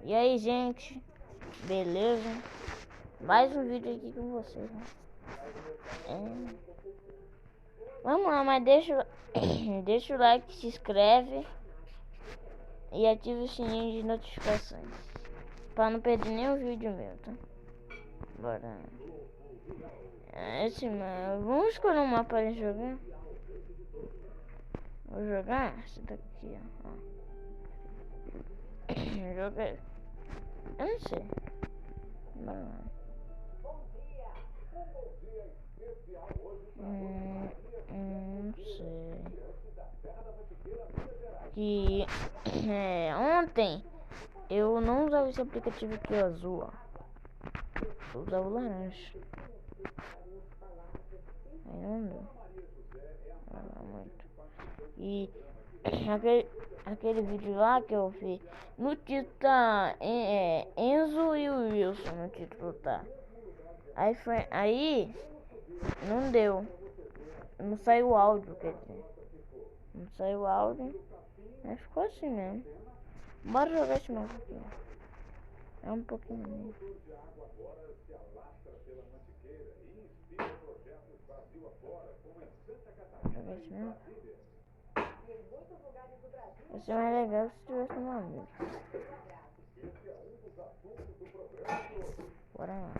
E aí, gente, beleza? Mais um vídeo aqui com vocês, né? Vamos lá, mas deixa o like, se inscreve e ativa o sininho de notificações para não perder nenhum vídeo meu, tá? Bora. Vamos escolher um mapa para jogar. Vou jogar esse daqui, ó. Joga. Eu não sei. Bora lá. Não sei. Que ontem eu não usava esse aplicativo aqui azul, ó. Eu usava o laranja. Aí não deu. Muito. E aquele vídeo lá que eu vi, no título tá Enzo e o Wilson, no título tá. Aí não deu. Não saiu o áudio, quer dizer. Não saiu o áudio. Mas ficou assim mesmo. Bora jogar esse mapa aqui. É um pouquinho mesmo. Jogar esse mapa. Vai ser mais legal se tivesse um amigo. Bora lá.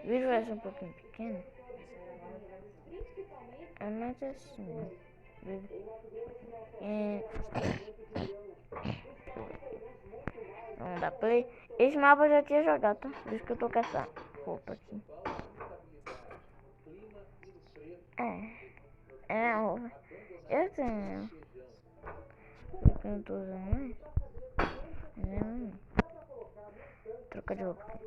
O vídeo vai ser um pouquinho pequeno. É mais assim. Vamos dar play. Esse mapa eu já tinha jogado, tá? Por isso que eu tô com essa roupa aqui. É a roupa. Eu tenho. Eu não tô usando mais. Não. Troca de roupa.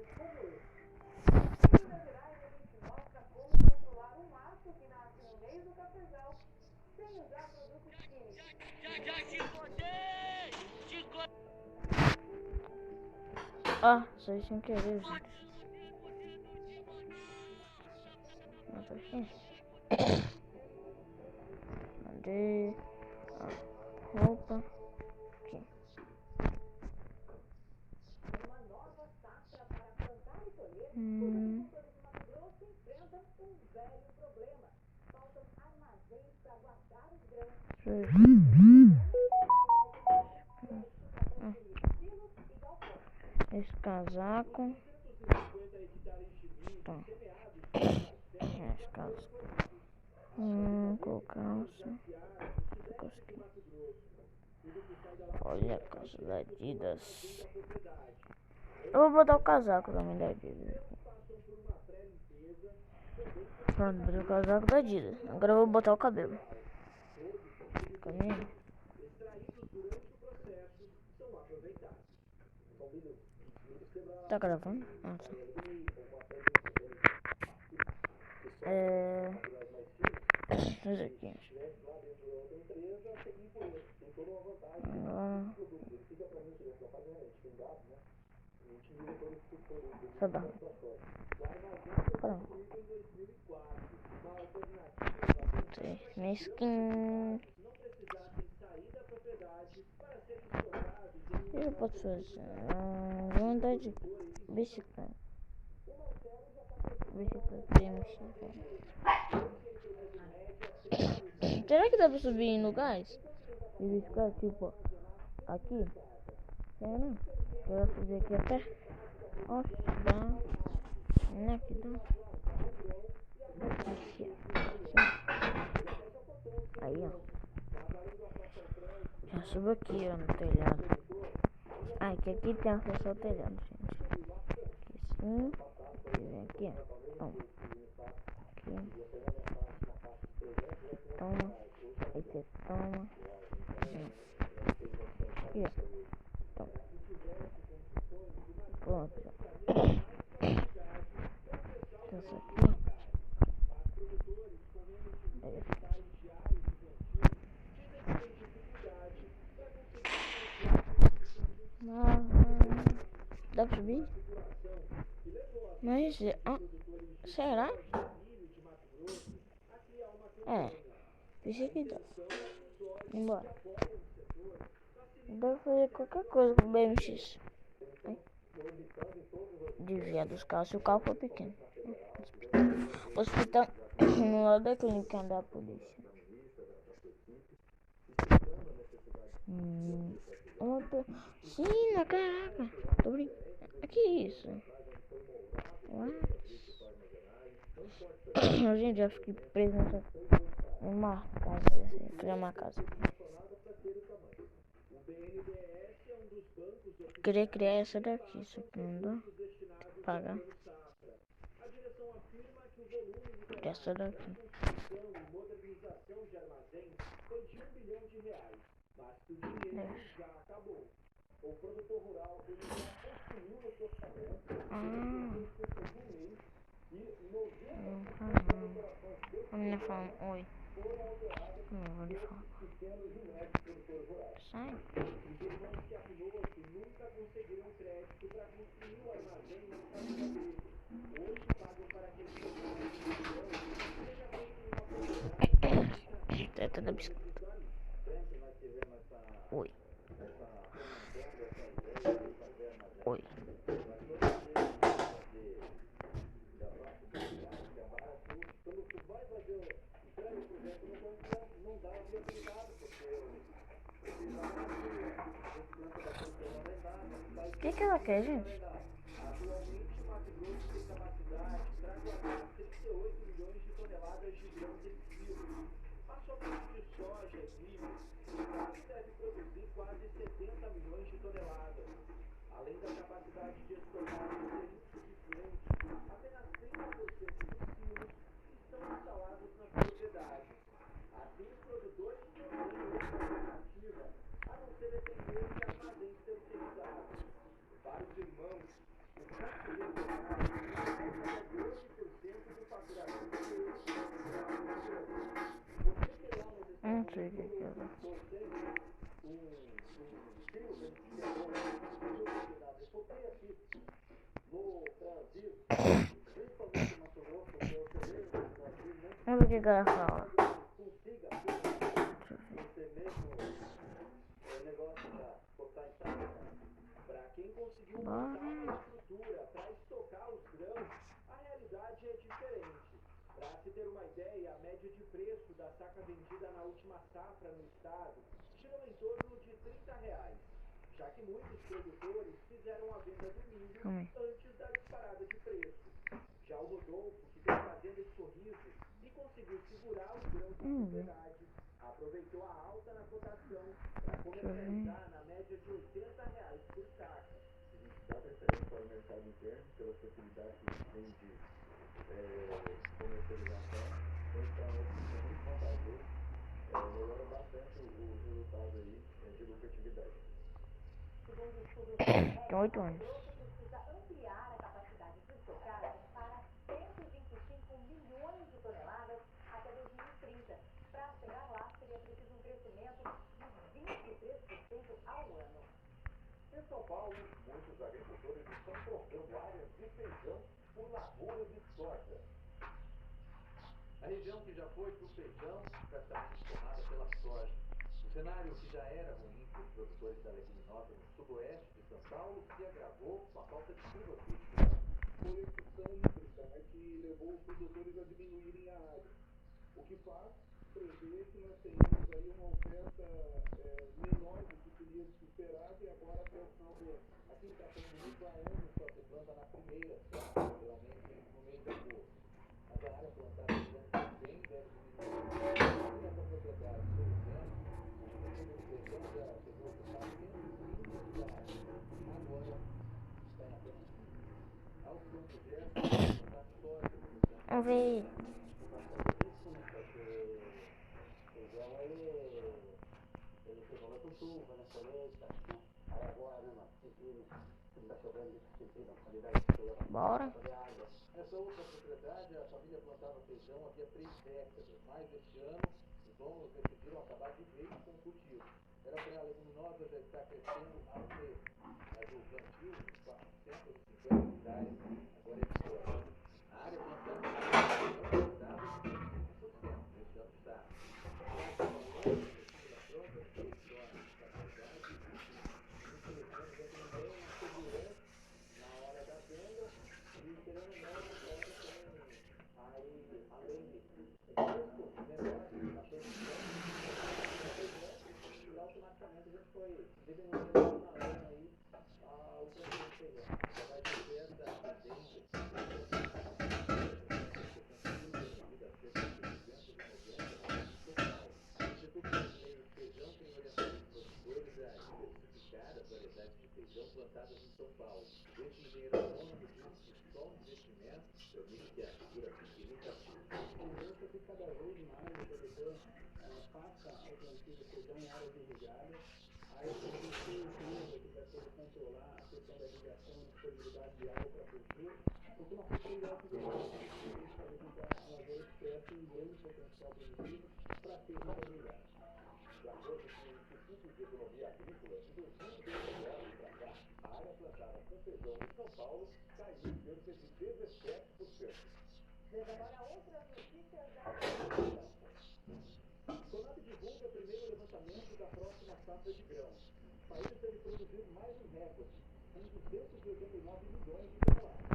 Ó, só sem querer, gente. Nossa, aqui. Cadê a roupa? Aqui. Esse casaco. Tá. Esse casaco. Com calça. Olha a calça da Adidas. Eu vou botar o casaco também da Adidas. Pronto, botei o casaco da Adidas. Agora eu vou botar o cabelo. Caminho. Tá gravando? Ah, tá. Isso aqui. Só dá. Pronto. Minha skin. O que eu posso fazer? Vou andar de bicicleta. Será que dá pra subir em lugares? E bicicleta, tipo, aqui? Será não? Eu vou subir aqui até. Nossa, dá. Não é que dá? Aqui, aí, ó. Já subo aqui, ó, no telhado. Ah, que aqui tem acesso ao telhado, gente. Aqui sim. Aqui, ó. Toma. Aqui. Toma. Aí você toma. Aqui, ó. Toma. Pronto. Isso aqui. Dá pra subir? Mas, será? Pensei que dá. Embora. Deve fazer qualquer coisa com o BMX. Desviar dos carros se o carro for pequeno. Hospital no lado da clínica da polícia. Uma piscina, caraca. Tô brincando. Que isso? What? Gente, já fiquei preso numa casa. Criar uma casa. Queria criar essa daqui, só que não dá. Pagar. Essa daqui. A menina falando oi. Não vou lhe falar. Sai. Teta da bicicleta. Oi. Oi. O que ela quer, gente? Não sei o que é ela. Vamos ver o que ela fala. Tem 8 anos. A região que já foi para o feijão, praticamente tomada pela soja. O cenário que já era ruim para os produtores da leguminosa no sudoeste de São Paulo se agravou com a falta de chuva que foi exceção hídrica, que levou os produtores a diminuírem a área. O que faz prever que nós tenhamos aí uma oferta menor do que teria se esperado e agora até o final do ano. Aqui está falando muito a ano, só se planta na primeira, geralmente no mês de agosto. Mas a área plantada também deve diminuir. Nessa propriedade, por exemplo, o cultivo de feijão já chegou a ocupar 130 hectares. Agora está em apenas 15. Ao campo gesto, está soja, por exemplo. Vamos ver. Ele se volve com chuva na colheita, aí agora, né, mas está chovendo nesse sentido, a qualidade de chuva. Bora. Nessa outra propriedade, a família plantava feijão havia 3 décadas, mas este ano os donos decidiram acabar de vez com o cultivo. Era para a leguminosa já estar crescendo há um mês, mas o plantio de 450 hectares agora é história. A área plantada estava em 25%, neste ano está. foi desenvolvendo na lana aí o plantio de feijão. Já vai ter essa tendência de reduzida a cerca de 290 no total. O Instituto Brasileiro de Feijão tem orientado os produtores a diversificar as variedades de feijão plantadas em São Paulo. Este engenheiro agrônomo diz que só um investimento permite que a figura fique lucrativa. A tendência é que cada vez mais o produtor faça o plantio de feijão em áreas irrigadas. Aí existe empresa que vai poder controlar a questão da irrigação e disponibilidade de água para cultura, porque uma cultura de alto rendimento tem que fazer com que a lavoura experte um grande potencial produtivo para ser rentabilidade. De acordo com o Instituto de Economia Agrícola, de 2019 para cá, a área plantada com feijão em São Paulo caiu cerca de 17%. Veja agora outras notícias da agricultura. Conab divulga primeiro levantamento da próxima safra de grãos. O país deve produzir mais um recorde, com 289 milhões de toneladas,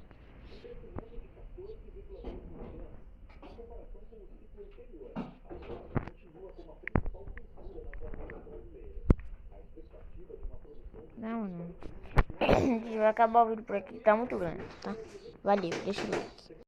um crescimento de 14,2%, em comparação com o ciclo anterior. A soja continua como a principal cultura na floresta brasileira. A expectativa de uma produção de Não. A gente vai acabar o vídeo por aqui, tá muito grande, tá? Valeu, deixa o like.